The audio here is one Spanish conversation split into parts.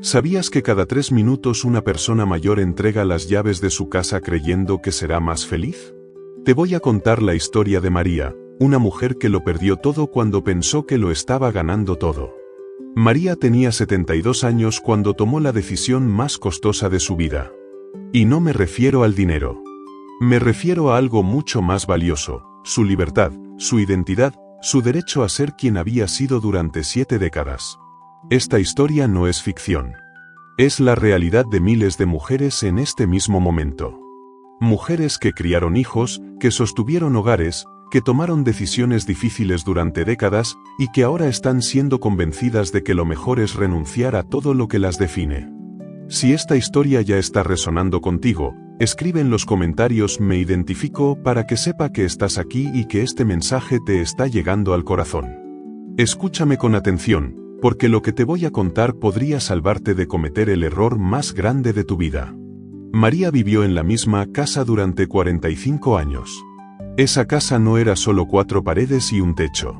¿Sabías que cada 3 minutos una persona mayor entrega las llaves de su casa creyendo que será más feliz? Te voy a contar la historia de María, una mujer que lo perdió todo cuando pensó que lo estaba ganando todo. María tenía 72 años cuando tomó la decisión más costosa de su vida. Y no me refiero al dinero. Me refiero a algo mucho más valioso, su libertad, su identidad, su derecho a ser quien había sido durante 7 décadas. Esta historia no es ficción. Es la realidad de miles de mujeres en este mismo momento. Mujeres que criaron hijos, que sostuvieron hogares, que tomaron decisiones difíciles durante décadas y que ahora están siendo convencidas de que lo mejor es renunciar a todo lo que las define. Si esta historia ya está resonando contigo, escribe en los comentarios "me identifico" para que sepa que estás aquí y que este mensaje te está llegando al corazón. Escúchame con atención, porque lo que te voy a contar podría salvarte de cometer el error más grande de tu vida. María vivió en la misma casa durante 45 años. Esa casa no era solo 4 paredes y un techo.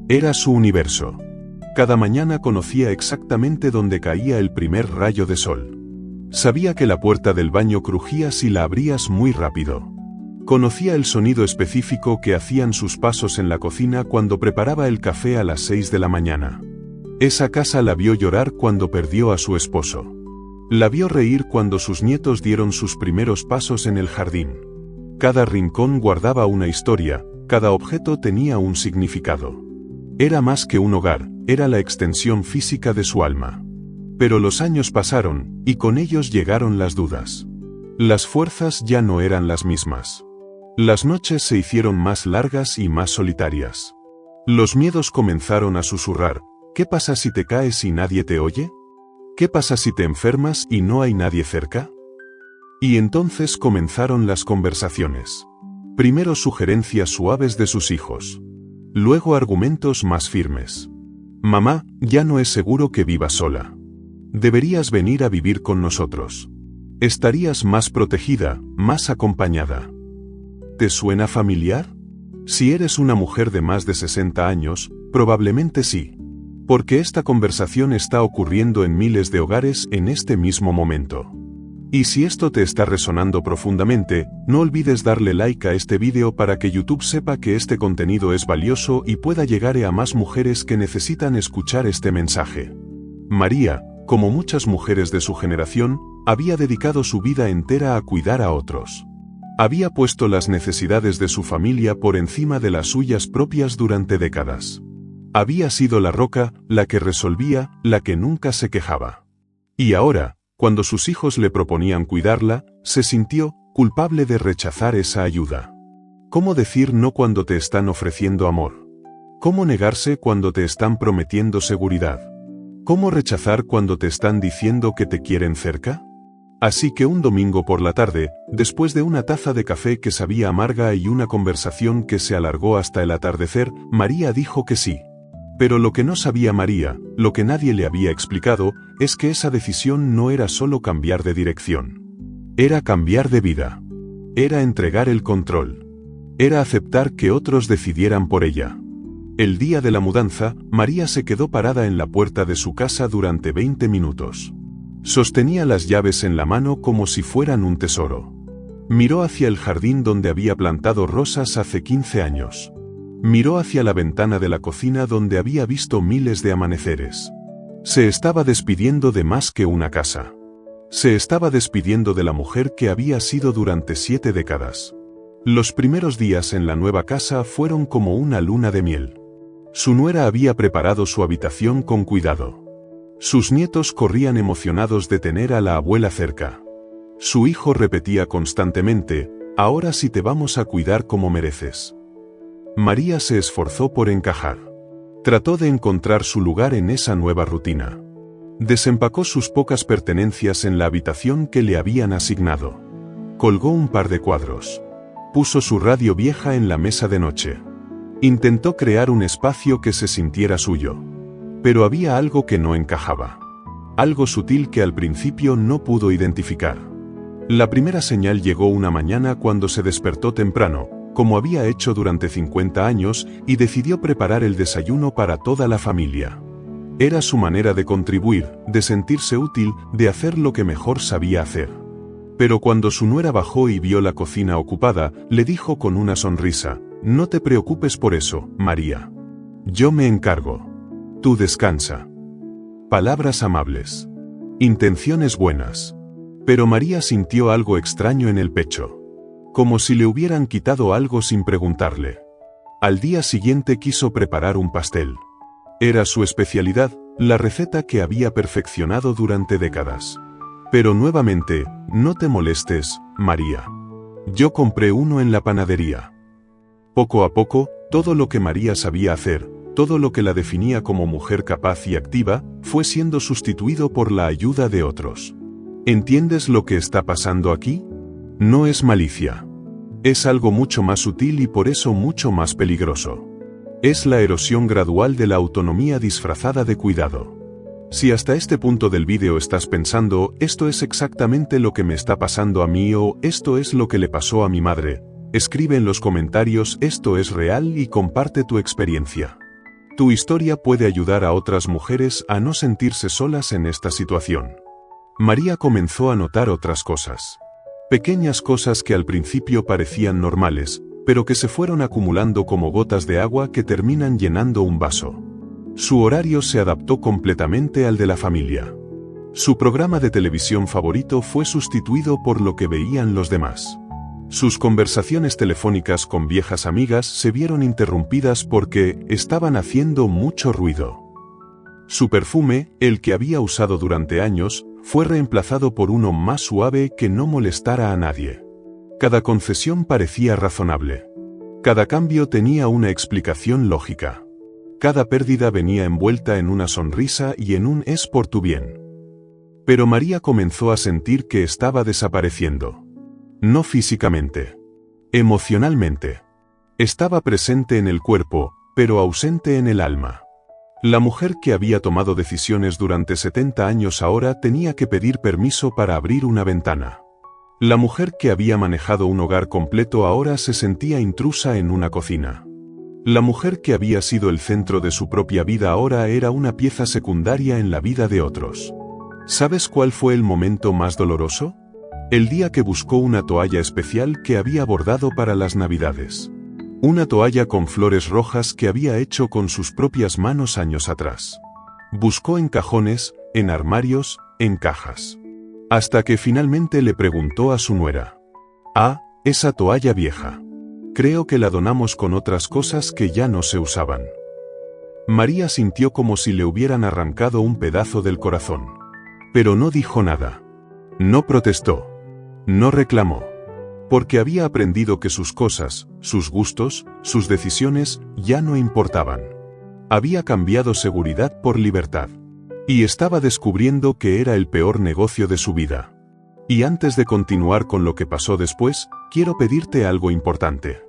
Era su universo. Cada mañana conocía exactamente dónde caía el primer rayo de sol. Sabía que la puerta del baño crujía si la abrías muy rápido. Conocía el sonido específico que hacían sus pasos en la cocina cuando preparaba el café a las 6 de la mañana. Esa casa la vio llorar cuando perdió a su esposo. La vio reír cuando sus nietos dieron sus primeros pasos en el jardín. Cada rincón guardaba una historia, cada objeto tenía un significado. Era más que un hogar, era la extensión física de su alma. Pero los años pasaron, y con ellos llegaron las dudas. Las fuerzas ya no eran las mismas. Las noches se hicieron más largas y más solitarias. Los miedos comenzaron a susurrar: ¿qué pasa si te caes y nadie te oye? ¿Qué pasa si te enfermas y no hay nadie cerca? Y entonces comenzaron las conversaciones. Primero sugerencias suaves de sus hijos. Luego argumentos más firmes. Mamá, ya no es seguro que vivas sola. Deberías venir a vivir con nosotros. Estarías más protegida, más acompañada. ¿Te suena familiar? Si eres una mujer de más de 60 años, probablemente sí. Porque esta conversación está ocurriendo en miles de hogares en este mismo momento. Y si esto te está resonando profundamente, no olvides darle like a este vídeo para que YouTube sepa que este contenido es valioso y pueda llegar a más mujeres que necesitan escuchar este mensaje. María, como muchas mujeres de su generación, había dedicado su vida entera a cuidar a otros. Había puesto las necesidades de su familia por encima de las suyas propias durante décadas. Había sido la roca, la que resolvía, la que nunca se quejaba. Y ahora, cuando sus hijos le proponían cuidarla, se sintió culpable de rechazar esa ayuda. ¿Cómo decir no cuando te están ofreciendo amor? ¿Cómo negarse cuando te están prometiendo seguridad? ¿Cómo rechazar cuando te están diciendo que te quieren cerca? Así que un domingo por la tarde, después de una taza de café que sabía amarga y una conversación que se alargó hasta el atardecer, María dijo que sí. Pero lo que no sabía María, lo que nadie le había explicado, es que esa decisión no era solo cambiar de dirección. Era cambiar de vida. Era entregar el control. Era aceptar que otros decidieran por ella. El día de la mudanza, María se quedó parada en la puerta de su casa durante 20 minutos. Sostenía las llaves en la mano como si fueran un tesoro. Miró hacia el jardín donde había plantado rosas hace 15 años. Miró hacia la ventana de la cocina donde había visto miles de amaneceres. Se estaba despidiendo de más que una casa. Se estaba despidiendo de la mujer que había sido durante 7 décadas. Los primeros días en la nueva casa fueron como una luna de miel. Su nuera había preparado su habitación con cuidado. Sus nietos corrían emocionados de tener a la abuela cerca. Su hijo repetía constantemente: ahora sí te vamos a cuidar como mereces. María se esforzó por encajar. Trató de encontrar su lugar en esa nueva rutina. Desempacó sus pocas pertenencias en la habitación que le habían asignado. Colgó un par de cuadros. Puso su radio vieja en la mesa de noche. Intentó crear un espacio que se sintiera suyo. Pero había algo que no encajaba. Algo sutil que al principio no pudo identificar. La primera señal llegó una mañana cuando se despertó temprano, como había hecho durante 50 años, y decidió preparar el desayuno para toda la familia. Era su manera de contribuir, de sentirse útil, de hacer lo que mejor sabía hacer. Pero cuando su nuera bajó y vio la cocina ocupada, le dijo con una sonrisa: «No te preocupes por eso, María. Yo me encargo. Tú descansa». Palabras amables. Intenciones buenas. Pero María sintió algo extraño en el pecho. Como si le hubieran quitado algo sin preguntarle. Al día siguiente quiso preparar un pastel. Era su especialidad, la receta que había perfeccionado durante décadas. Pero nuevamente: «No te molestes, María. Yo compré uno en la panadería». Poco a poco, todo lo que María sabía hacer, todo lo que la definía como mujer capaz y activa, fue siendo sustituido por la ayuda de otros. ¿Entiendes lo que está pasando aquí? No es malicia. Es algo mucho más sutil y por eso mucho más peligroso. Es la erosión gradual de la autonomía disfrazada de cuidado. Si hasta este punto del vídeo estás pensando: «Esto es exactamente lo que me está pasando a mí» o «Esto es lo que le pasó a mi madre», escribe en los comentarios «Esto es real» y comparte tu experiencia. Tu historia puede ayudar a otras mujeres a no sentirse solas en esta situación. María comenzó a notar otras cosas. Pequeñas cosas que al principio parecían normales, pero que se fueron acumulando como gotas de agua que terminan llenando un vaso. Su horario se adaptó completamente al de la familia. Su programa de televisión favorito fue sustituido por lo que veían los demás. Sus conversaciones telefónicas con viejas amigas se vieron interrumpidas porque estaban haciendo mucho ruido. Su perfume, el que había usado durante años, fue reemplazado por uno más suave que no molestara a nadie. Cada concesión parecía razonable. Cada cambio tenía una explicación lógica. Cada pérdida venía envuelta en una sonrisa y en un «es por tu bien». Pero María comenzó a sentir que estaba desapareciendo. No físicamente. Emocionalmente. Estaba presente en el cuerpo, pero ausente en el alma. La mujer que había tomado decisiones durante 70 años ahora tenía que pedir permiso para abrir una ventana. La mujer que había manejado un hogar completo ahora se sentía intrusa en una cocina. La mujer que había sido el centro de su propia vida ahora era una pieza secundaria en la vida de otros. ¿Sabes cuál fue el momento más doloroso? El día que buscó una toalla especial que había bordado para las Navidades. Una toalla con flores rojas que había hecho con sus propias manos años atrás. Buscó en cajones, en armarios, en cajas. Hasta que finalmente le preguntó a su nuera: «Ah, esa toalla vieja. Creo que la donamos con otras cosas que ya no se usaban». María sintió como si le hubieran arrancado un pedazo del corazón. Pero no dijo nada. No protestó. No reclamó. Porque había aprendido que sus cosas, sus gustos, sus decisiones, ya no importaban. Había cambiado seguridad por libertad. Y estaba descubriendo que era el peor negocio de su vida. Y antes de continuar con lo que pasó después, quiero pedirte algo importante.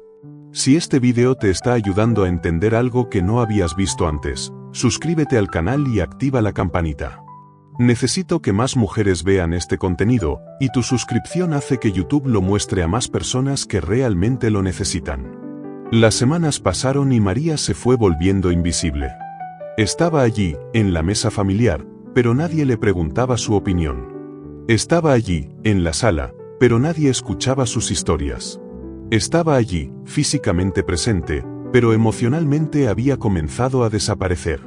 Si este vídeo te está ayudando a entender algo que no habías visto antes, suscríbete al canal y activa la campanita. Necesito que más mujeres vean este contenido, y tu suscripción hace que YouTube lo muestre a más personas que realmente lo necesitan. Las semanas pasaron y María se fue volviendo invisible. Estaba allí, en la mesa familiar, pero nadie le preguntaba su opinión. Estaba allí, en la sala, pero nadie escuchaba sus historias. Estaba allí, físicamente presente, pero emocionalmente había comenzado a desaparecer.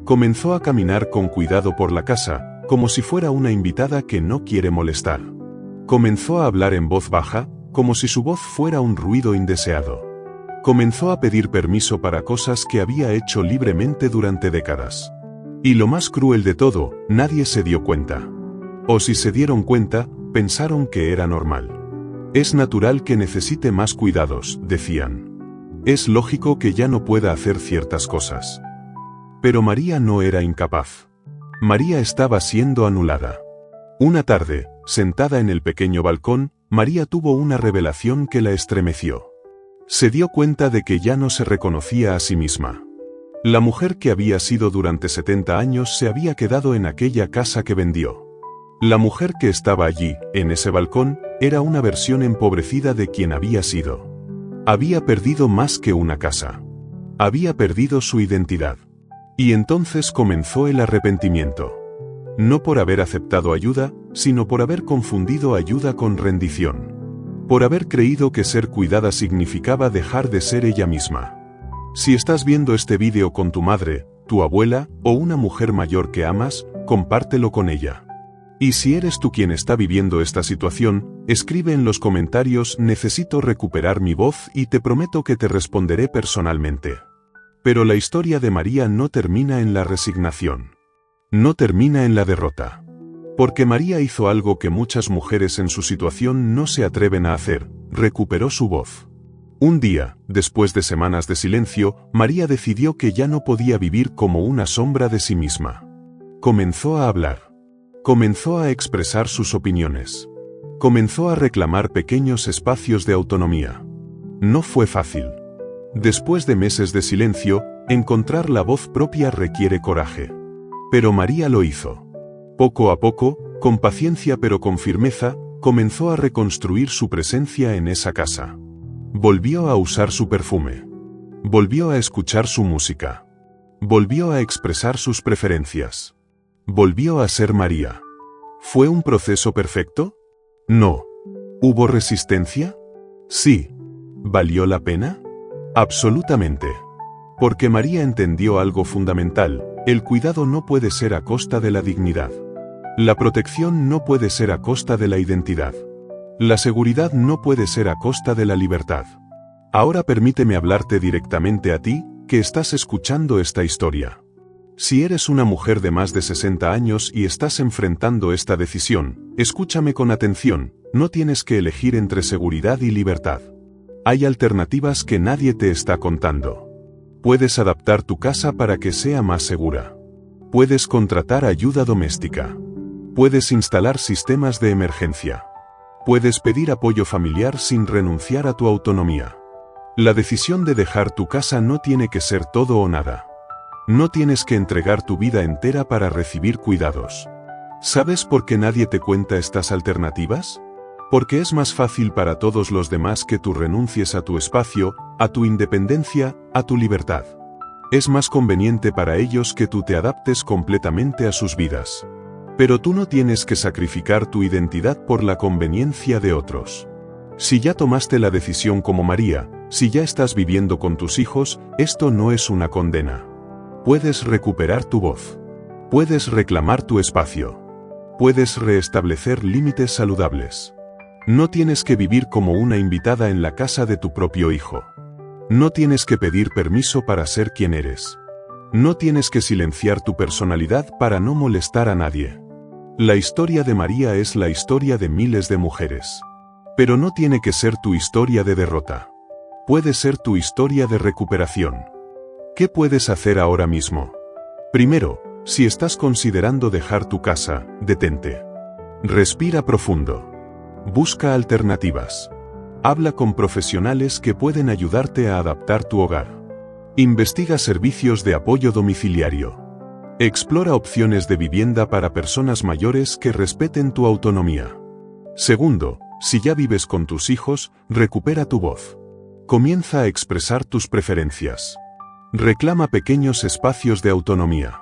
Comenzó a caminar con cuidado por la casa, como si fuera una invitada que no quiere molestar. Comenzó a hablar en voz baja, como si su voz fuera un ruido indeseado. Comenzó a pedir permiso para cosas que había hecho libremente durante décadas. Y lo más cruel de todo, nadie se dio cuenta. O si se dieron cuenta, pensaron que era normal. Es natural que necesite más cuidados, decían. Es lógico que ya no pueda hacer ciertas cosas. Pero María no era incapaz. María estaba siendo anulada. Una tarde, sentada en el pequeño balcón, María tuvo una revelación que la estremeció. Se dio cuenta de que ya no se reconocía a sí misma. La mujer que había sido durante 70 años se había quedado en aquella casa que vendió. La mujer que estaba allí, en ese balcón, era una versión empobrecida de quien había sido. Había perdido más que una casa. Había perdido su identidad. Y entonces comenzó el arrepentimiento. No por haber aceptado ayuda, sino por haber confundido ayuda con rendición. Por haber creído que ser cuidada significaba dejar de ser ella misma. Si estás viendo este vídeo con tu madre, tu abuela, o una mujer mayor que amas, compártelo con ella. Y si eres tú quien está viviendo esta situación, escribe en los comentarios "necesito recuperar mi voz" y te prometo que te responderé personalmente. Pero la historia de María no termina en la resignación. No termina en la derrota. Porque María hizo algo que muchas mujeres en su situación no se atreven a hacer: recuperó su voz. Un día, después de semanas de silencio, María decidió que ya no podía vivir como una sombra de sí misma. Comenzó a hablar. Comenzó a expresar sus opiniones. Comenzó a reclamar pequeños espacios de autonomía. No fue fácil. Después de meses de silencio, encontrar la voz propia requiere coraje. Pero María lo hizo. Poco a poco, con paciencia pero con firmeza, comenzó a reconstruir su presencia en esa casa. Volvió a usar su perfume. Volvió a escuchar su música. Volvió a expresar sus preferencias. Volvió a ser María. ¿Fue un proceso perfecto? No. ¿Hubo resistencia? Sí. ¿Valió la pena? Absolutamente. Porque María entendió algo fundamental: el cuidado no puede ser a costa de la dignidad. La protección no puede ser a costa de la identidad. La seguridad no puede ser a costa de la libertad. Ahora permíteme hablarte directamente a ti, que estás escuchando esta historia. Si eres una mujer de más de 60 años y estás enfrentando esta decisión, escúchame con atención: no tienes que elegir entre seguridad y libertad. Hay alternativas que nadie te está contando. Puedes adaptar tu casa para que sea más segura. Puedes contratar ayuda doméstica. Puedes instalar sistemas de emergencia. Puedes pedir apoyo familiar sin renunciar a tu autonomía. La decisión de dejar tu casa no tiene que ser todo o nada. No tienes que entregar tu vida entera para recibir cuidados. ¿Sabes por qué nadie te cuenta estas alternativas? Porque es más fácil para todos los demás que tú renuncies a tu espacio, a tu independencia, a tu libertad. Es más conveniente para ellos que tú te adaptes completamente a sus vidas. Pero tú no tienes que sacrificar tu identidad por la conveniencia de otros. Si ya tomaste la decisión como María, si ya estás viviendo con tus hijos, esto no es una condena. Puedes recuperar tu voz. Puedes reclamar tu espacio. Puedes restablecer límites saludables. No tienes que vivir como una invitada en la casa de tu propio hijo. No tienes que pedir permiso para ser quien eres. No tienes que silenciar tu personalidad para no molestar a nadie. La historia de María es la historia de miles de mujeres. Pero no tiene que ser tu historia de derrota. Puede ser tu historia de recuperación. ¿Qué puedes hacer ahora mismo? Primero, si estás considerando dejar tu casa, detente. Respira profundo. Busca alternativas. Habla con profesionales que pueden ayudarte a adaptar tu hogar. Investiga servicios de apoyo domiciliario. Explora opciones de vivienda para personas mayores que respeten tu autonomía. Segundo, si ya vives con tus hijos, recupera tu voz. Comienza a expresar tus preferencias. Reclama pequeños espacios de autonomía.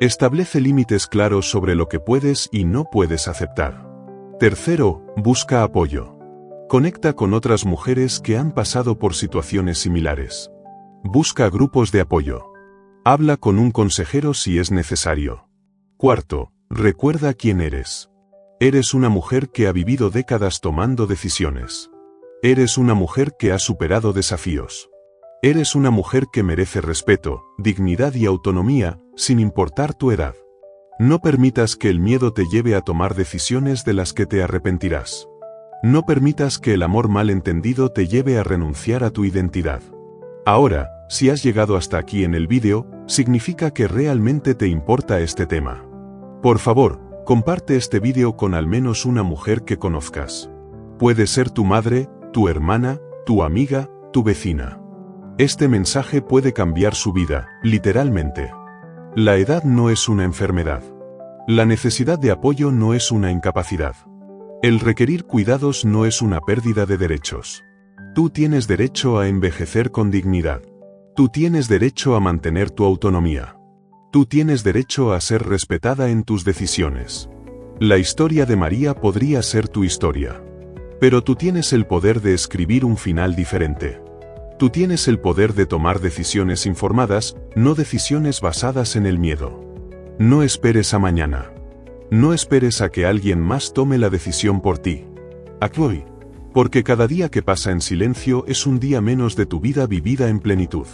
Establece límites claros sobre lo que puedes y no puedes aceptar. Tercero, busca apoyo. Conecta con otras mujeres que han pasado por situaciones similares. Busca grupos de apoyo. Habla con un consejero si es necesario. Cuarto, recuerda quién eres. Eres una mujer que ha vivido décadas tomando decisiones. Eres una mujer que ha superado desafíos. Eres una mujer que merece respeto, dignidad y autonomía, sin importar tu edad. No permitas que el miedo te lleve a tomar decisiones de las que te arrepentirás. No permitas que el amor malentendido te lleve a renunciar a tu identidad. Ahora, si has llegado hasta aquí en el vídeo, significa que realmente te importa este tema. Por favor, comparte este vídeo con al menos una mujer que conozcas. Puede ser tu madre, tu hermana, tu amiga, tu vecina. Este mensaje puede cambiar su vida, literalmente. La edad no es una enfermedad. La necesidad de apoyo no es una incapacidad. El requerir cuidados no es una pérdida de derechos. Tú tienes derecho a envejecer con dignidad. Tú tienes derecho a mantener tu autonomía. Tú tienes derecho a ser respetada en tus decisiones. La historia de María podría ser tu historia. Pero tú tienes el poder de escribir un final diferente. Tú tienes el poder de tomar decisiones informadas, no decisiones basadas en el miedo. No esperes a mañana. No esperes a que alguien más tome la decisión por ti. Actúa hoy. Porque cada día que pasa en silencio es un día menos de tu vida vivida en plenitud.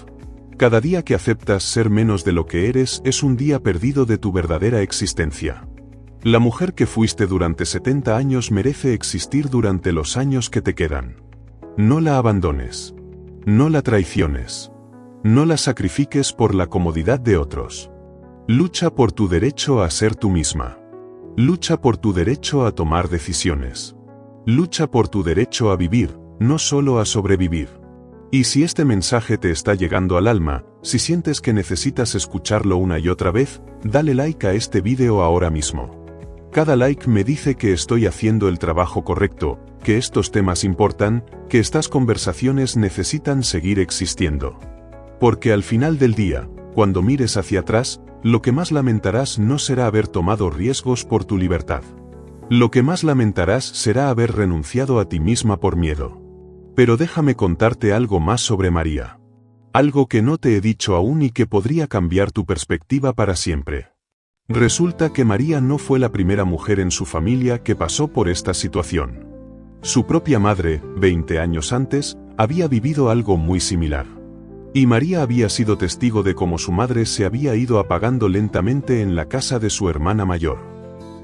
Cada día que aceptas ser menos de lo que eres es un día perdido de tu verdadera existencia. La mujer que fuiste durante 70 años merece existir durante los años que te quedan. No la abandones. No la traiciones. No la sacrifiques por la comodidad de otros. Lucha por tu derecho a ser tú misma. Lucha por tu derecho a tomar decisiones. Lucha por tu derecho a vivir, no solo a sobrevivir. Y si este mensaje te está llegando al alma, si sientes que necesitas escucharlo una y otra vez, dale like a este vídeo ahora mismo. Cada like me dice que estoy haciendo el trabajo correcto, que estos temas importan, que estas conversaciones necesitan seguir existiendo. Porque al final del día, cuando mires hacia atrás, lo que más lamentarás no será haber tomado riesgos por tu libertad. Lo que más lamentarás será haber renunciado a ti misma por miedo. Pero déjame contarte algo más sobre María. Algo que no te he dicho aún y que podría cambiar tu perspectiva para siempre. Resulta que María no fue la primera mujer en su familia que pasó por esta situación. Su propia madre, 20 años antes, había vivido algo muy similar. Y María había sido testigo de cómo su madre se había ido apagando lentamente en la casa de su hermana mayor.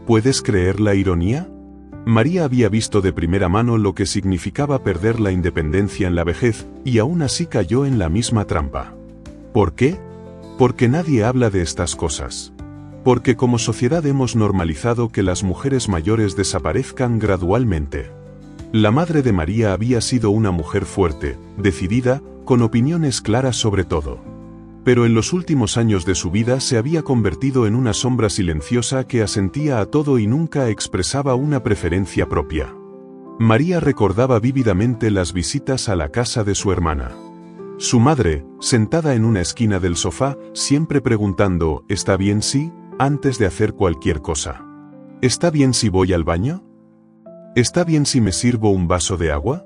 ¿Puedes creer la ironía? María había visto de primera mano lo que significaba perder la independencia en la vejez, y aún así cayó en la misma trampa. ¿Por qué? Porque nadie habla de estas cosas. Porque como sociedad hemos normalizado que las mujeres mayores desaparezcan gradualmente. La madre de María había sido una mujer fuerte, decidida, con opiniones claras sobre todo. Pero en los últimos años de su vida se había convertido en una sombra silenciosa que asentía a todo y nunca expresaba una preferencia propia. María recordaba vívidamente las visitas a la casa de su hermana. Su madre, sentada en una esquina del sofá, siempre preguntando, ¿está bien si? Antes de hacer cualquier cosa. ¿Está bien si voy al baño? ¿Está bien si me sirvo un vaso de agua?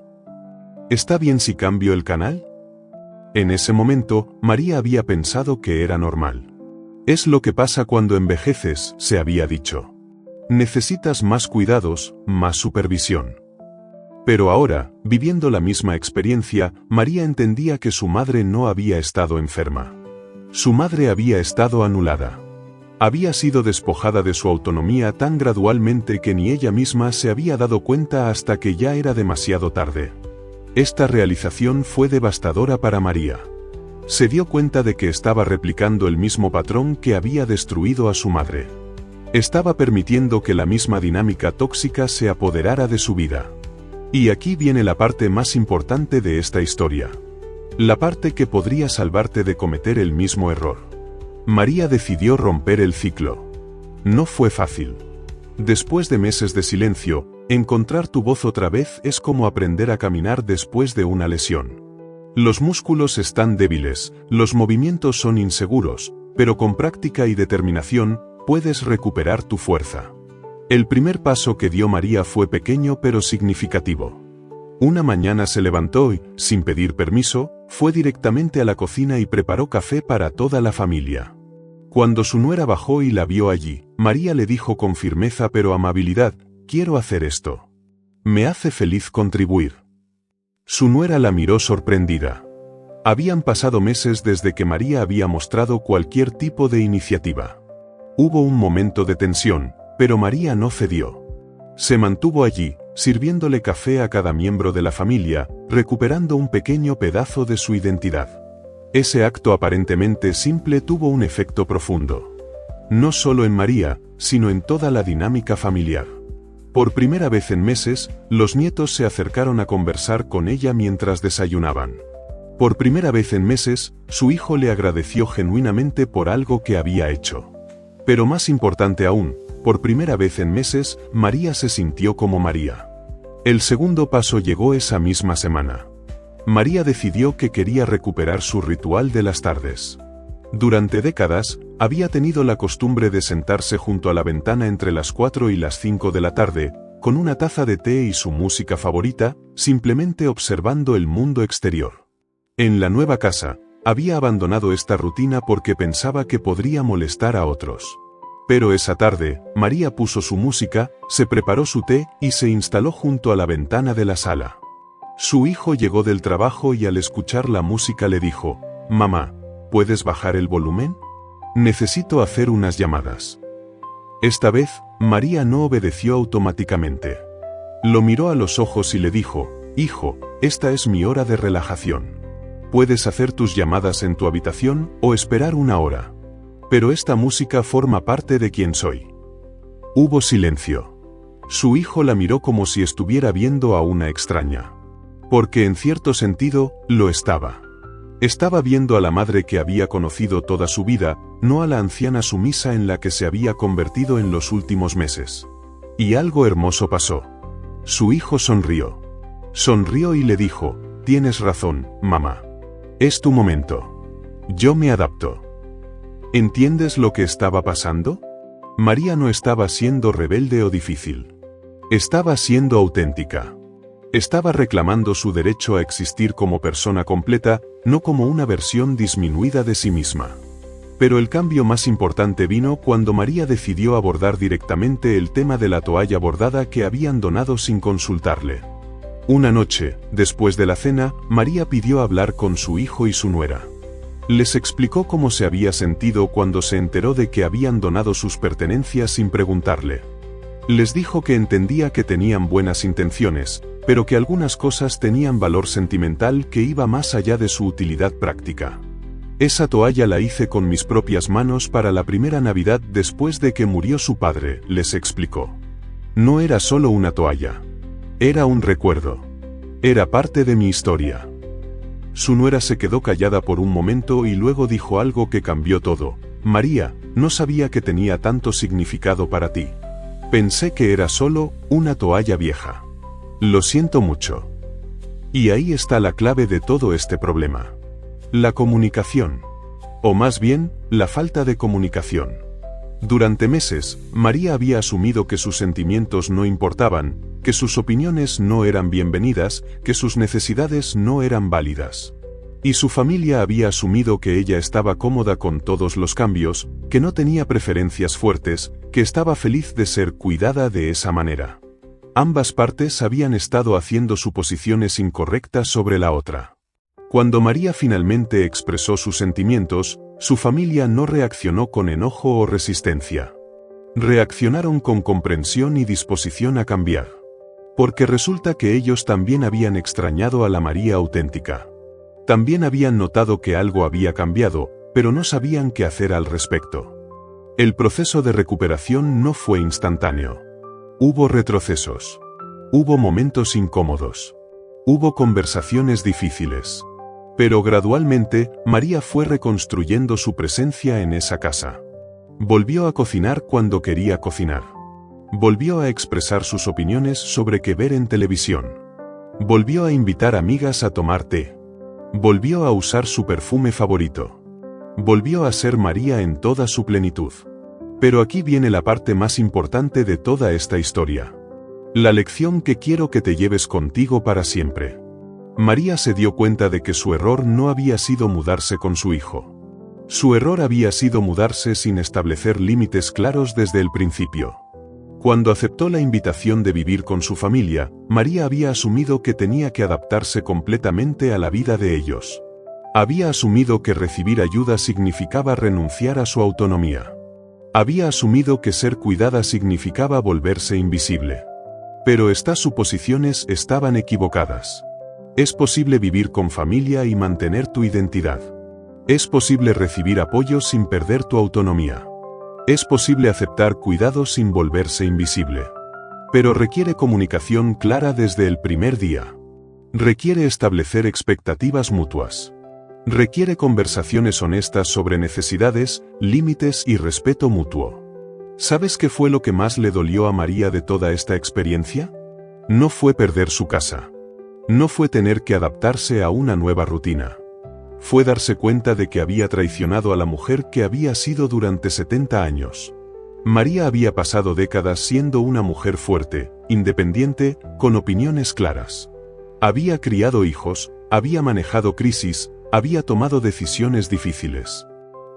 ¿Está bien si cambio el canal? En ese momento, María había pensado que era normal. Es lo que pasa cuando envejeces, se había dicho. Necesitas más cuidados, más supervisión. Pero ahora, viviendo la misma experiencia, María entendía que su madre no había estado enferma. Su madre había estado anulada. Había sido despojada de su autonomía tan gradualmente que ni ella misma se había dado cuenta hasta que ya era demasiado tarde. Esta realización fue devastadora para María. Se dio cuenta de que estaba replicando el mismo patrón que había destruido a su madre. Estaba permitiendo que la misma dinámica tóxica se apoderara de su vida. Y aquí viene la parte más importante de esta historia. La parte que podría salvarte de cometer el mismo error. María decidió romper el ciclo. No fue fácil. Después de meses de silencio, encontrar tu voz otra vez es como aprender a caminar después de una lesión. Los músculos están débiles, los movimientos son inseguros, pero con práctica y determinación, puedes recuperar tu fuerza. El primer paso que dio María fue pequeño pero significativo. Una mañana se levantó y, sin pedir permiso, fue directamente a la cocina y preparó café para toda la familia. Cuando su nuera bajó y la vio allí, María le dijo con firmeza pero amabilidad, «Quiero hacer esto. Me hace feliz contribuir». Su nuera la miró sorprendida. Habían pasado meses desde que María había mostrado cualquier tipo de iniciativa. Hubo un momento de tensión, pero María no cedió. Se mantuvo allí, sirviéndole café a cada miembro de la familia, recuperando un pequeño pedazo de su identidad. Ese acto aparentemente simple tuvo un efecto profundo. No solo en María, sino en toda la dinámica familiar. Por primera vez en meses, los nietos se acercaron a conversar con ella mientras desayunaban. Por primera vez en meses, su hijo le agradeció genuinamente por algo que había hecho. Pero más importante aún, por primera vez en meses, María se sintió como María. El segundo paso llegó esa misma semana. María decidió que quería recuperar su ritual de las tardes. Durante décadas, había tenido la costumbre de sentarse junto a la ventana entre las 4 y las 5 de la tarde, con una taza de té y su música favorita, simplemente observando el mundo exterior. En la nueva casa, había abandonado esta rutina porque pensaba que podría molestar a otros. Pero esa tarde, María puso su música, se preparó su té y se instaló junto a la ventana de la sala. Su hijo llegó del trabajo y al escuchar la música le dijo: «Mamá, ¿puedes bajar el volumen? Necesito hacer unas llamadas». Esta vez, María no obedeció automáticamente. Lo miró a los ojos y le dijo: «Hijo, esta es mi hora de relajación. Puedes hacer tus llamadas en tu habitación o esperar una hora. Pero esta música forma parte de quien soy». Hubo silencio. Su hijo la miró como si estuviera viendo a una extraña. Porque en cierto sentido, lo estaba. Estaba viendo a la madre que había conocido toda su vida, no a la anciana sumisa en la que se había convertido en los últimos meses. Y algo hermoso pasó. Su hijo sonrió. Sonrió y le dijo: «Tienes razón, mamá. Es tu momento. Yo me adapto». ¿Entiendes lo que estaba pasando? María no estaba siendo rebelde o difícil. Estaba siendo auténtica. Estaba reclamando su derecho a existir como persona completa, no como una versión disminuida de sí misma. Pero el cambio más importante vino cuando María decidió abordar directamente el tema de la toalla bordada que habían donado sin consultarle. Una noche, después de la cena, María pidió hablar con su hijo y su nuera. Les explicó cómo se había sentido cuando se enteró de que habían donado sus pertenencias sin preguntarle. Les dijo que entendía que tenían buenas intenciones, pero que algunas cosas tenían valor sentimental que iba más allá de su utilidad práctica. «Esa toalla la hice con mis propias manos para la primera Navidad después de que murió su padre», les explicó. No era solo una toalla. Era un recuerdo. Era parte de mi historia. Su nuera se quedó callada por un momento y luego dijo algo que cambió todo. «María, no sabía que tenía tanto significado para ti. Pensé que era solo una toalla vieja. Lo siento mucho». Y ahí está la clave de todo este problema. La comunicación. O más bien, la falta de comunicación. Durante meses, María había asumido que sus sentimientos no importaban, que sus opiniones no eran bienvenidas, que sus necesidades no eran válidas. Y su familia había asumido que ella estaba cómoda con todos los cambios, que no tenía preferencias fuertes, que estaba feliz de ser cuidada de esa manera. Ambas partes habían estado haciendo suposiciones incorrectas sobre la otra. Cuando María finalmente expresó sus sentimientos, su familia no reaccionó con enojo o resistencia. Reaccionaron con comprensión y disposición a cambiar. Porque resulta que ellos también habían extrañado a la María auténtica. También habían notado que algo había cambiado, pero no sabían qué hacer al respecto. El proceso de recuperación no fue instantáneo. Hubo retrocesos. Hubo momentos incómodos. Hubo conversaciones difíciles. Pero gradualmente, María fue reconstruyendo su presencia en esa casa. Volvió a cocinar cuando quería cocinar. Volvió a expresar sus opiniones sobre qué ver en televisión. Volvió a invitar amigas a tomar té. Volvió a usar su perfume favorito. Volvió a ser María en toda su plenitud. Pero aquí viene la parte más importante de toda esta historia. La lección que quiero que te lleves contigo para siempre. María se dio cuenta de que su error no había sido mudarse con su hijo. Su error había sido mudarse sin establecer límites claros desde el principio. Cuando aceptó la invitación de vivir con su familia, María había asumido que tenía que adaptarse completamente a la vida de ellos. Había asumido que recibir ayuda significaba renunciar a su autonomía. Había asumido que ser cuidada significaba volverse invisible. Pero estas suposiciones estaban equivocadas. Es posible vivir con familia y mantener tu identidad. Es posible recibir apoyo sin perder tu autonomía. Es posible aceptar cuidados sin volverse invisible. Pero requiere comunicación clara desde el primer día. Requiere establecer expectativas mutuas. Requiere conversaciones honestas sobre necesidades, límites y respeto mutuo. ¿Sabes qué fue lo que más le dolió a María de toda esta experiencia? No fue perder su casa. No fue tener que adaptarse a una nueva rutina. fue darse cuenta de que había traicionado a la mujer que había sido durante 70 años. María había pasado décadas siendo una mujer fuerte, independiente, con opiniones claras. Había criado hijos, había manejado crisis, había tomado decisiones difíciles.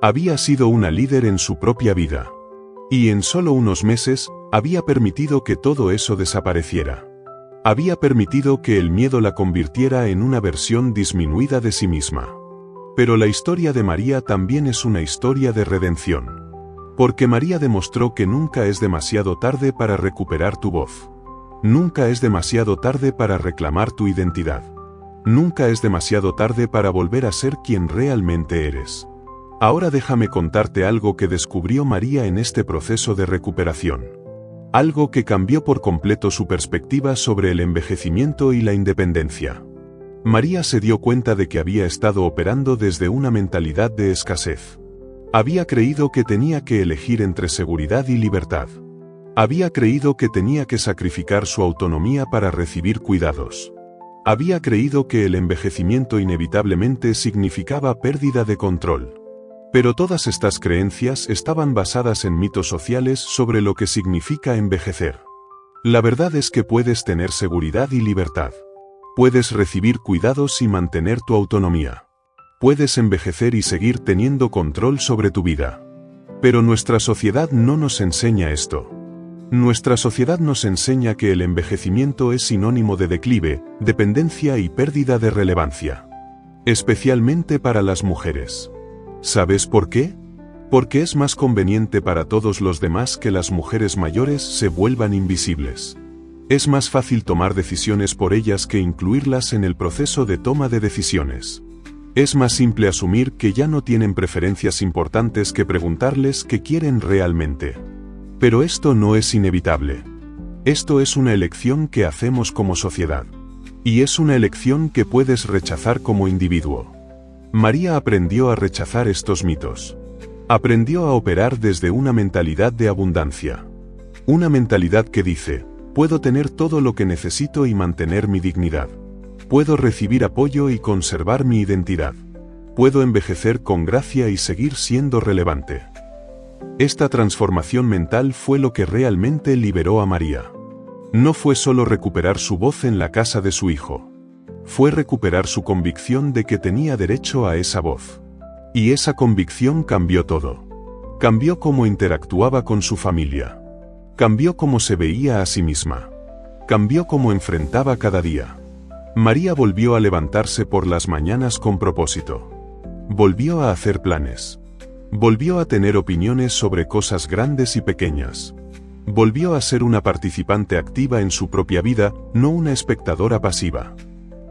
Había sido una líder en su propia vida. Y en solo unos meses, había permitido que todo eso desapareciera. Había permitido que el miedo la convirtiera en una versión disminuida de sí misma. Pero la historia de María también es una historia de redención. Porque María demostró que nunca es demasiado tarde para recuperar tu voz. Nunca es demasiado tarde para reclamar tu identidad. Nunca es demasiado tarde para volver a ser quien realmente eres. Ahora déjame contarte algo que descubrió María en este proceso de recuperación. Algo que cambió por completo su perspectiva sobre el envejecimiento y la independencia. María se dio cuenta de que había estado operando desde una mentalidad de escasez. Había creído que tenía que elegir entre seguridad y libertad. Había creído que tenía que sacrificar su autonomía para recibir cuidados. Había creído que el envejecimiento inevitablemente significaba pérdida de control. Pero todas estas creencias estaban basadas en mitos sociales sobre lo que significa envejecer. La verdad es que puedes tener seguridad y libertad. Puedes recibir cuidados y mantener tu autonomía. Puedes envejecer y seguir teniendo control sobre tu vida. Pero nuestra sociedad no nos enseña esto. Nuestra sociedad nos enseña que el envejecimiento es sinónimo de declive, dependencia y pérdida de relevancia. Especialmente para las mujeres. ¿Sabes por qué? Porque es más conveniente para todos los demás que las mujeres mayores se vuelvan invisibles. Es más fácil tomar decisiones por ellas que incluirlas en el proceso de toma de decisiones. Es más simple asumir que ya no tienen preferencias importantes que preguntarles qué quieren realmente. Pero esto no es inevitable. Esto es una elección que hacemos como sociedad. Y es una elección que puedes rechazar como individuo. María aprendió a rechazar estos mitos. Aprendió a operar desde una mentalidad de abundancia. Una mentalidad que dice, puedo tener todo lo que necesito y mantener mi dignidad. Puedo recibir apoyo y conservar mi identidad. Puedo envejecer con gracia y seguir siendo relevante. Esta transformación mental fue lo que realmente liberó a María. No fue solo recuperar su voz en la casa de su hijo. Fue recuperar su convicción de que tenía derecho a esa voz. Y esa convicción cambió todo. Cambió cómo interactuaba con su familia. Cambió cómo se veía a sí misma. Cambió cómo enfrentaba cada día. María volvió a levantarse por las mañanas con propósito. Volvió a hacer planes. Volvió a tener opiniones sobre cosas grandes y pequeñas. Volvió a ser una participante activa en su propia vida, no una espectadora pasiva.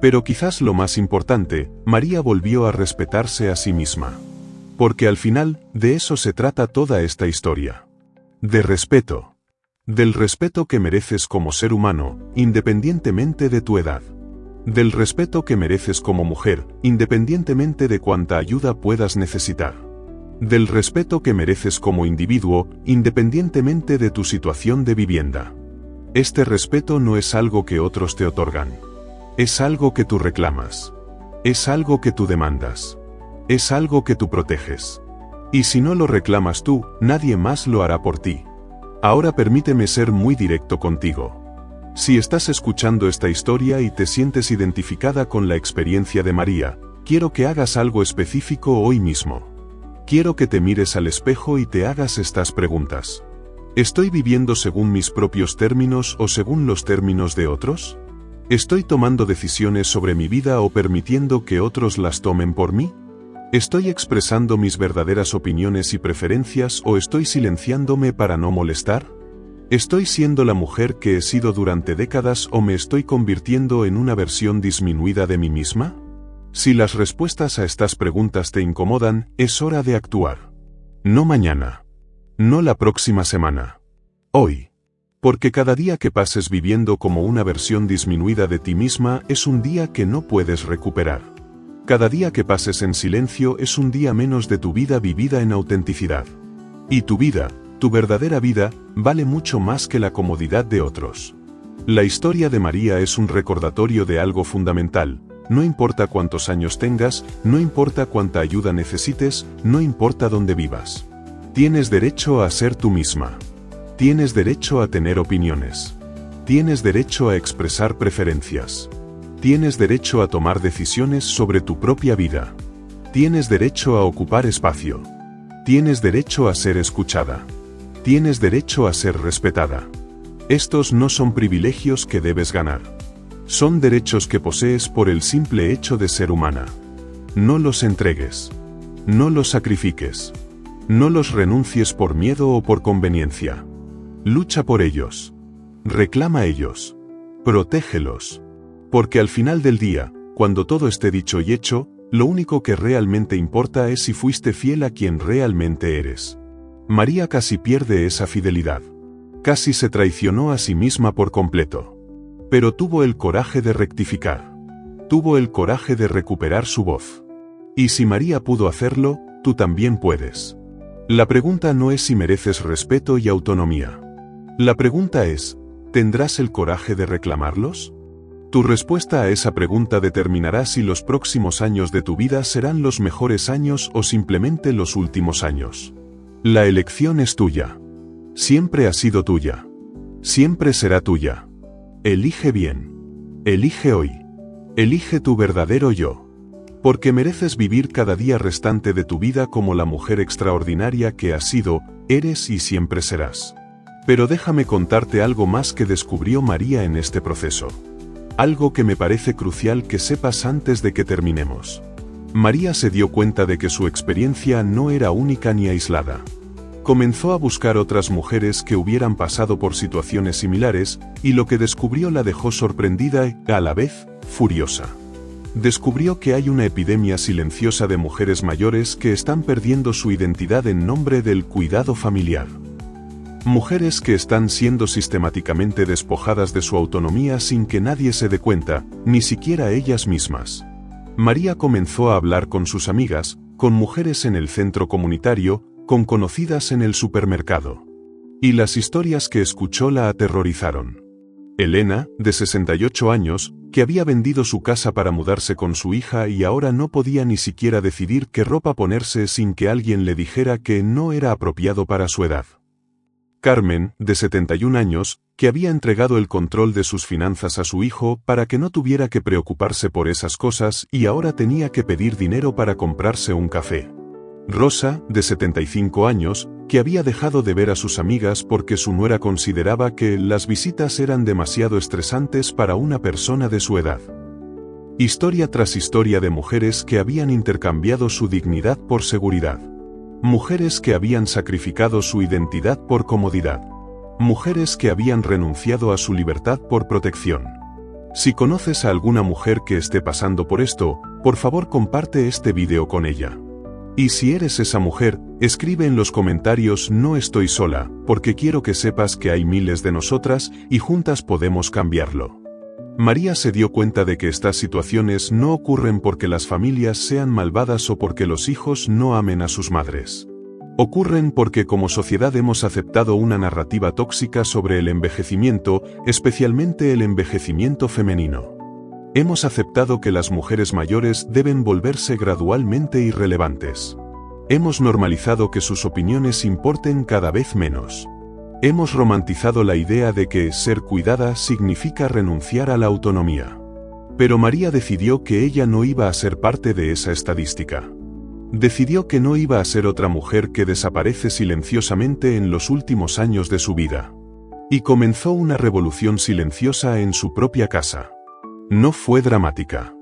Pero quizás lo más importante, María volvió a respetarse a sí misma. Porque al final, de eso se trata toda esta historia. De respeto. Del respeto que mereces como ser humano, independientemente de tu edad. Del respeto que mereces como mujer, independientemente de cuánta ayuda puedas necesitar. Del respeto que mereces como individuo, independientemente de tu situación de vivienda. Este respeto no es algo que otros te otorgan. Es algo que tú reclamas. Es algo que tú demandas. Es algo que tú proteges. Y si no lo reclamas tú, nadie más lo hará por ti. Ahora permíteme ser muy directo contigo. Si estás escuchando esta historia y te sientes identificada con la experiencia de María, quiero que hagas algo específico hoy mismo. Quiero que te mires al espejo y te hagas estas preguntas. ¿Estoy viviendo según mis propios términos o según los términos de otros? ¿Estoy tomando decisiones sobre mi vida o permitiendo que otros las tomen por mí? ¿Estoy expresando mis verdaderas opiniones y preferencias o estoy silenciándome para no molestar? ¿Estoy siendo la mujer que he sido durante décadas o me estoy convirtiendo en una versión disminuida de mí misma? Si las respuestas a estas preguntas te incomodan, es hora de actuar. No mañana. No la próxima semana. Hoy. Porque cada día que pases viviendo como una versión disminuida de ti misma es un día que no puedes recuperar. Cada día que pases en silencio es un día menos de tu vida vivida en autenticidad. Y tu vida, tu verdadera vida, vale mucho más que la comodidad de otros. La historia de María es un recordatorio de algo fundamental. no importa cuántos años tengas, no importa cuánta ayuda necesites, no importa dónde vivas. Tienes derecho a ser tú misma. Tienes derecho a tener opiniones. Tienes derecho a expresar preferencias. Tienes derecho a tomar decisiones sobre tu propia vida. Tienes derecho a ocupar espacio. Tienes derecho a ser escuchada. Tienes derecho a ser respetada. Estos no son privilegios que debes ganar. Son derechos que posees por el simple hecho de ser humana. No los entregues. No los sacrifiques. No los renuncies por miedo o por conveniencia. Lucha por ellos. Reclama ellos. Protégelos. Porque al final del día, cuando todo esté dicho y hecho, lo único que realmente importa es si fuiste fiel a quien realmente eres. María casi pierde esa fidelidad. Casi se traicionó a sí misma por completo. Pero tuvo el coraje de rectificar. Tuvo el coraje de recuperar su voz. Y si María pudo hacerlo, tú también puedes. La pregunta no es si mereces respeto y autonomía. La pregunta es, ¿tendrás el coraje de reclamarlos? Tu respuesta a esa pregunta determinará si los próximos años de tu vida serán los mejores años o simplemente los últimos años. La elección es tuya. Siempre ha sido tuya. Siempre será tuya. Elige bien. Elige hoy. Elige tu verdadero yo. Porque mereces vivir cada día restante de tu vida como la mujer extraordinaria que has sido, eres y siempre serás. Pero déjame contarte algo más que descubrió María en este proceso. Algo que me parece crucial que sepas antes de que terminemos. María se dio cuenta de que su experiencia no era única ni aislada. Comenzó a buscar otras mujeres que hubieran pasado por situaciones similares, y lo que descubrió la dejó sorprendida y, a la vez, furiosa. Descubrió que hay una epidemia silenciosa de mujeres mayores que están perdiendo su identidad en nombre del cuidado familiar. Mujeres que están siendo sistemáticamente despojadas de su autonomía sin que nadie se dé cuenta, ni siquiera ellas mismas. María comenzó a hablar con sus amigas, con mujeres en el centro comunitario, con conocidas en el supermercado. Y las historias que escuchó la aterrorizaron. Elena, de 68 años, que había vendido su casa para mudarse con su hija y ahora no podía ni siquiera decidir qué ropa ponerse sin que alguien le dijera que no era apropiado para su edad. Carmen, de 71 años, que había entregado el control de sus finanzas a su hijo para que no tuviera que preocuparse por esas cosas y ahora tenía que pedir dinero para comprarse un café. Rosa, de 75 años, que había dejado de ver a sus amigas porque su nuera consideraba que las visitas eran demasiado estresantes para una persona de su edad. Historia tras historia de mujeres que habían intercambiado su dignidad por seguridad. Mujeres que habían sacrificado su identidad por comodidad. Mujeres que habían renunciado a su libertad por protección. Si conoces a alguna mujer que esté pasando por esto, por favor comparte este video con ella. Y si eres esa mujer, escribe en los comentarios "No estoy sola", porque quiero que sepas que hay miles de nosotras y juntas podemos cambiarlo. María se dio cuenta de que estas situaciones no ocurren porque las familias sean malvadas o porque los hijos no amen a sus madres. Ocurren porque como sociedad hemos aceptado una narrativa tóxica sobre el envejecimiento, especialmente el envejecimiento femenino. Hemos aceptado que las mujeres mayores deben volverse gradualmente irrelevantes. Hemos normalizado que sus opiniones importen cada vez menos. Hemos romantizado la idea de que ser cuidada significa renunciar a la autonomía. Pero María decidió que ella no iba a ser parte de esa estadística. Decidió que no iba a ser otra mujer que desaparece silenciosamente en los últimos años de su vida. Y comenzó una revolución silenciosa en su propia casa. No fue dramática.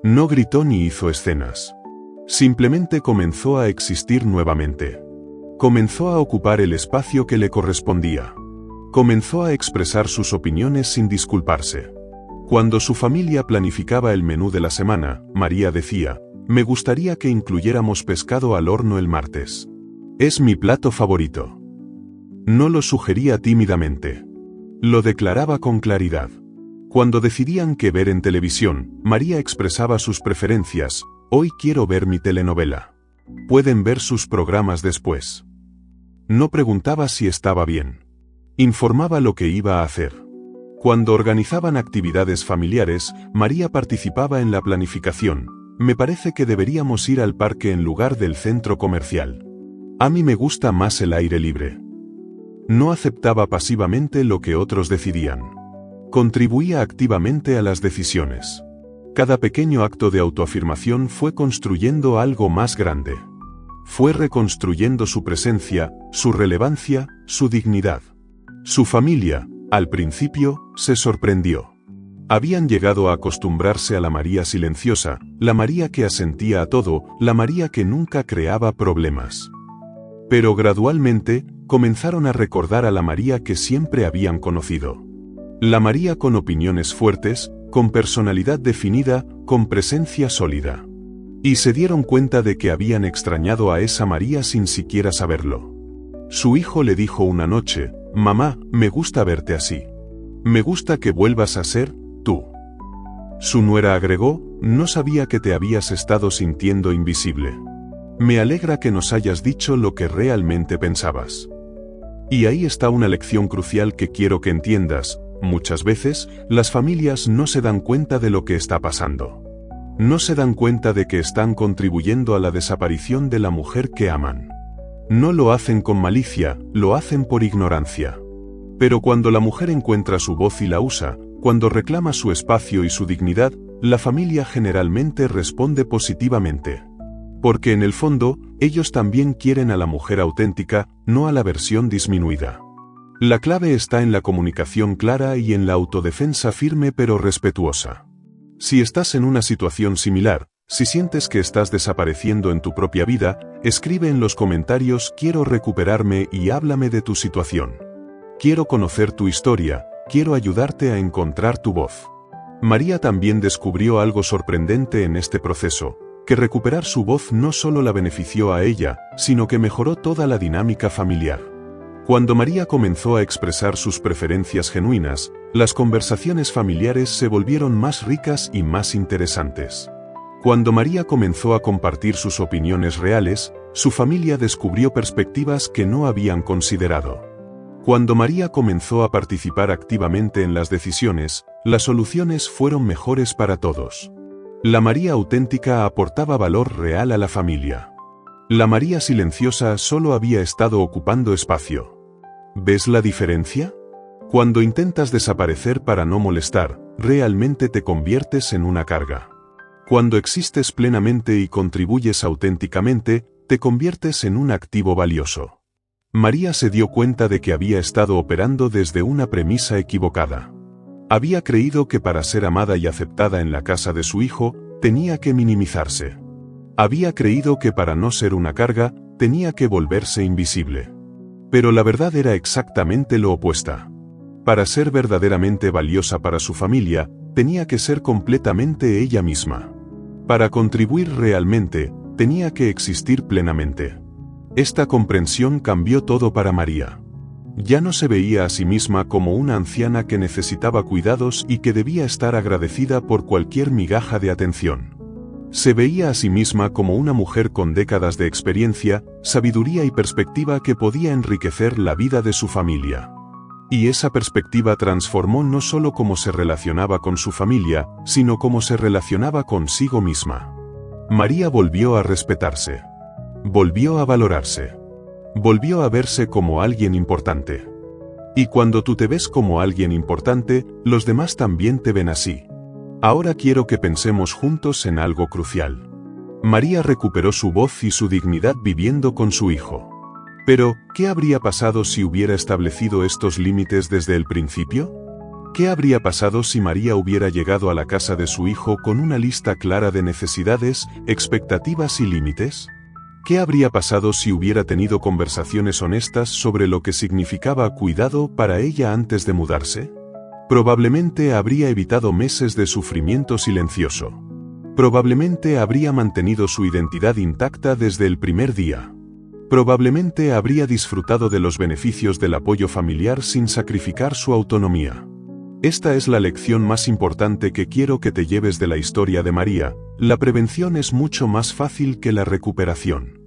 No gritó ni hizo escenas. Simplemente comenzó a existir nuevamente. Comenzó a ocupar el espacio que le correspondía. Comenzó a expresar sus opiniones sin disculparse. Cuando su familia planificaba el menú de la semana, María decía: "Me gustaría que incluyéramos pescado al horno el martes. Es mi plato favorito". No lo sugería tímidamente. Lo declaraba con claridad. Cuando decidían qué ver en televisión, María expresaba sus preferencias: "Hoy quiero ver mi telenovela. Pueden ver sus programas después". No preguntaba si estaba bien. Informaba lo que iba a hacer. Cuando organizaban actividades familiares, María participaba en la planificación. Me parece que deberíamos ir al parque en lugar del centro comercial. A mí me gusta más el aire libre. No aceptaba pasivamente lo que otros decidían. Contribuía activamente a las decisiones. Cada pequeño acto de autoafirmación fue construyendo algo más grande. Fue reconstruyendo su presencia, su relevancia, su dignidad. Su familia, al principio, se sorprendió. Habían llegado a acostumbrarse a la María silenciosa, la María que asentía a todo, la María que nunca creaba problemas. Pero gradualmente, comenzaron a recordar a la María que siempre habían conocido. La María con opiniones fuertes, con personalidad definida, con presencia sólida. Y se dieron cuenta de que habían extrañado a esa María sin siquiera saberlo. Su hijo le dijo una noche: «Mamá, me gusta verte así. Me gusta que vuelvas a ser tú». Su nuera agregó: «No sabía que te habías estado sintiendo invisible. Me alegra que nos hayas dicho lo que realmente pensabas». Y ahí está una lección crucial que quiero que entiendas. Muchas veces, las familias no se dan cuenta de lo que está pasando. No se dan cuenta de que están contribuyendo a la desaparición de la mujer que aman. No lo hacen con malicia, lo hacen por ignorancia. Pero cuando la mujer encuentra su voz y la usa, cuando reclama su espacio y su dignidad, la familia generalmente responde positivamente. Porque en el fondo, ellos también quieren a la mujer auténtica, no a la versión disminuida. La clave está en la comunicación clara y en la autodefensa firme pero respetuosa. Si estás en una situación similar, si sientes que estás desapareciendo en tu propia vida, escribe en los comentarios «Quiero recuperarme» y háblame de tu situación. Quiero conocer tu historia, quiero ayudarte a encontrar tu voz. María también descubrió algo sorprendente en este proceso, que recuperar su voz no solo la benefició a ella, sino que mejoró toda la dinámica familiar. Cuando María comenzó a expresar sus preferencias genuinas, las conversaciones familiares se volvieron más ricas y más interesantes. Cuando María comenzó a compartir sus opiniones reales, su familia descubrió perspectivas que no habían considerado. Cuando María comenzó a participar activamente en las decisiones, las soluciones fueron mejores para todos. La María auténtica aportaba valor real a la familia. La María silenciosa solo había estado ocupando espacio. ¿Ves la diferencia? Cuando intentas desaparecer para no molestar, realmente te conviertes en una carga. Cuando existes plenamente y contribuyes auténticamente, te conviertes en un activo valioso. María se dio cuenta de que había estado operando desde una premisa equivocada. Había creído que para ser amada y aceptada en la casa de su hijo, tenía que minimizarse. Había creído que para no ser una carga, tenía que volverse invisible. Pero la verdad era exactamente lo opuesto. Para ser verdaderamente valiosa para su familia, tenía que ser completamente ella misma. Para contribuir realmente, tenía que existir plenamente. Esta comprensión cambió todo para María. Ya no se veía a sí misma como una anciana que necesitaba cuidados y que debía estar agradecida por cualquier migaja de atención. Se veía a sí misma como una mujer con décadas de experiencia, sabiduría y perspectiva que podía enriquecer la vida de su familia. Y esa perspectiva transformó no solo cómo se relacionaba con su familia, sino cómo se relacionaba consigo misma. María volvió a respetarse. Volvió a valorarse. Volvió a verse como alguien importante. Y cuando tú te ves como alguien importante, los demás también te ven así. Ahora quiero que pensemos juntos en algo crucial. María recuperó su voz y su dignidad viviendo con su hijo. Pero, ¿qué habría pasado si hubiera establecido estos límites desde el principio? ¿Qué habría pasado si María hubiera llegado a la casa de su hijo con una lista clara de necesidades, expectativas y límites? ¿Qué habría pasado si hubiera tenido conversaciones honestas sobre lo que significaba cuidado para ella antes de mudarse? Probablemente habría evitado meses de sufrimiento silencioso. Probablemente habría mantenido su identidad intacta desde el primer día. Probablemente habría disfrutado de los beneficios del apoyo familiar sin sacrificar su autonomía. Esta es la lección más importante que quiero que te lleves de la historia de María: la prevención es mucho más fácil que la recuperación.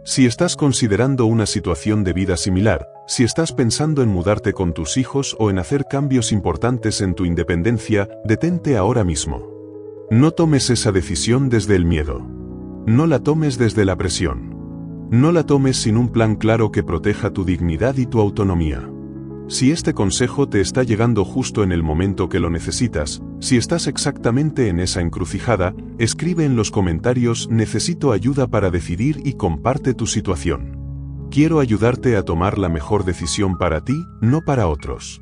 Si estás considerando una situación de vida similar, si estás pensando en mudarte con tus hijos o en hacer cambios importantes en tu independencia, detente ahora mismo. No tomes esa decisión desde el miedo. No la tomes desde la presión. No la tomes sin un plan claro que proteja tu dignidad y tu autonomía. Si este consejo te está llegando justo en el momento que lo necesitas, si estás exactamente en esa encrucijada, escribe en los comentarios "Necesito ayuda para decidir" y comparte tu situación. Quiero ayudarte a tomar la mejor decisión para ti, no para otros.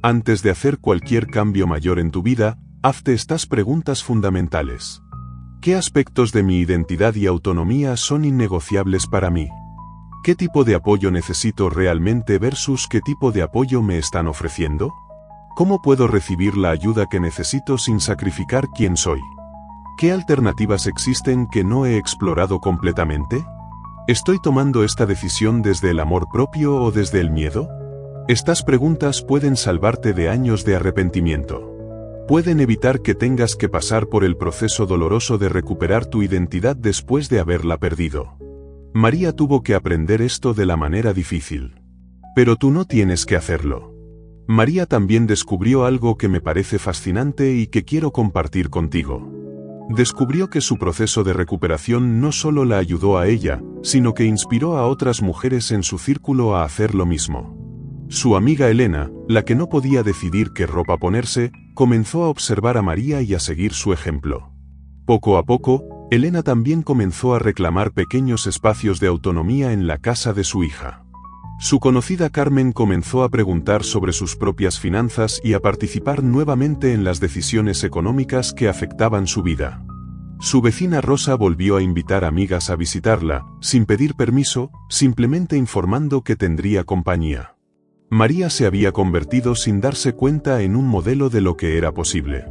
Antes de hacer cualquier cambio mayor en tu vida, hazte estas preguntas fundamentales. ¿Qué aspectos de mi identidad y autonomía son innegociables para mí? ¿Qué tipo de apoyo necesito realmente versus qué tipo de apoyo me están ofreciendo? ¿Cómo puedo recibir la ayuda que necesito sin sacrificar quién soy? ¿Qué alternativas existen que no he explorado completamente? ¿Estoy tomando esta decisión desde el amor propio o desde el miedo? Estas preguntas pueden salvarte de años de arrepentimiento. Pueden evitar que tengas que pasar por el proceso doloroso de recuperar tu identidad después de haberla perdido. María tuvo que aprender esto de la manera difícil. Pero tú no tienes que hacerlo. María también descubrió algo que me parece fascinante y que quiero compartir contigo. Descubrió que su proceso de recuperación no solo la ayudó a ella, sino que inspiró a otras mujeres en su círculo a hacer lo mismo. Su amiga Elena, la que no podía decidir qué ropa ponerse, comenzó a observar a María y a seguir su ejemplo. Poco a poco, Elena también comenzó a reclamar pequeños espacios de autonomía en la casa de su hija. Su conocida Carmen comenzó a preguntar sobre sus propias finanzas y a participar nuevamente en las decisiones económicas que afectaban su vida. Su vecina Rosa volvió a invitar amigas a visitarla, sin pedir permiso, simplemente informando que tendría compañía. María se había convertido sin darse cuenta en un modelo de lo que era posible.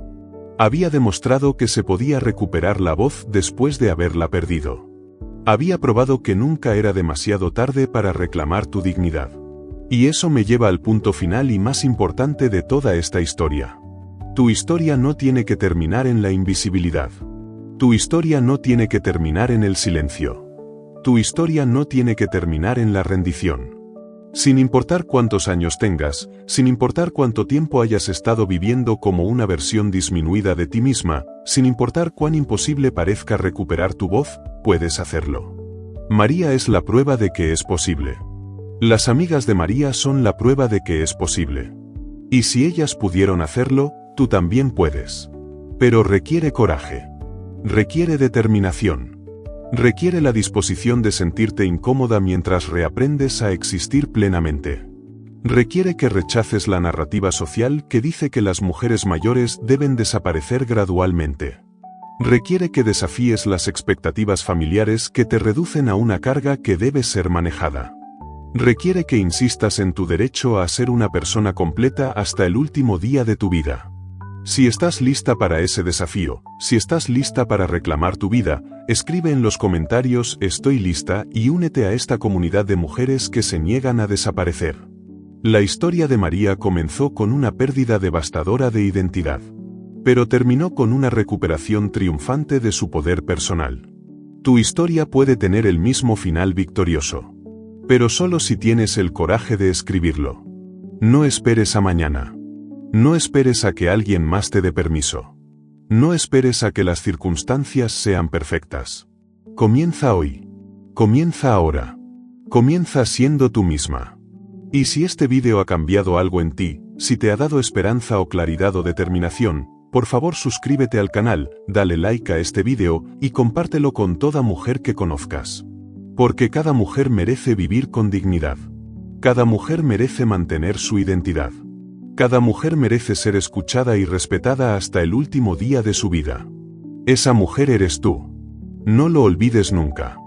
Había demostrado que se podía recuperar la voz después de haberla perdido. Había probado que nunca era demasiado tarde para reclamar tu dignidad. Y eso me lleva al punto final y más importante de toda esta historia. Tu historia no tiene que terminar en la invisibilidad. Tu historia no tiene que terminar en el silencio. Tu historia no tiene que terminar en la rendición. Sin importar cuántos años tengas, sin importar cuánto tiempo hayas estado viviendo como una versión disminuida de ti misma, sin importar cuán imposible parezca recuperar tu voz, puedes hacerlo. María es la prueba de que es posible. Las amigas de María son la prueba de que es posible. Y si ellas pudieron hacerlo, tú también puedes. Pero requiere coraje. Requiere determinación. Requiere la disposición de sentirte incómoda mientras reaprendes a existir plenamente. Requiere que rechaces la narrativa social que dice que las mujeres mayores deben desaparecer gradualmente. Requiere que desafíes las expectativas familiares que te reducen a una carga que debe ser manejada. Requiere que insistas en tu derecho a ser una persona completa hasta el último día de tu vida. Si estás lista para ese desafío, si estás lista para reclamar tu vida, escribe en los comentarios "Estoy lista" y únete a esta comunidad de mujeres que se niegan a desaparecer. La historia de María comenzó con una pérdida devastadora de identidad. Pero terminó con una recuperación triunfante de su poder personal. Tu historia puede tener el mismo final victorioso. Pero solo si tienes el coraje de escribirlo. No esperes a mañana. No esperes a que alguien más te dé permiso. No esperes a que las circunstancias sean perfectas. Comienza hoy. Comienza ahora. Comienza siendo tú misma. Y si este vídeo ha cambiado algo en ti, si te ha dado esperanza o claridad o determinación, por favor suscríbete al canal, dale like a este vídeo y compártelo con toda mujer que conozcas. Porque cada mujer merece vivir con dignidad. Cada mujer merece mantener su identidad. Cada mujer merece ser escuchada y respetada hasta el último día de su vida. Esa mujer eres tú. No lo olvides nunca.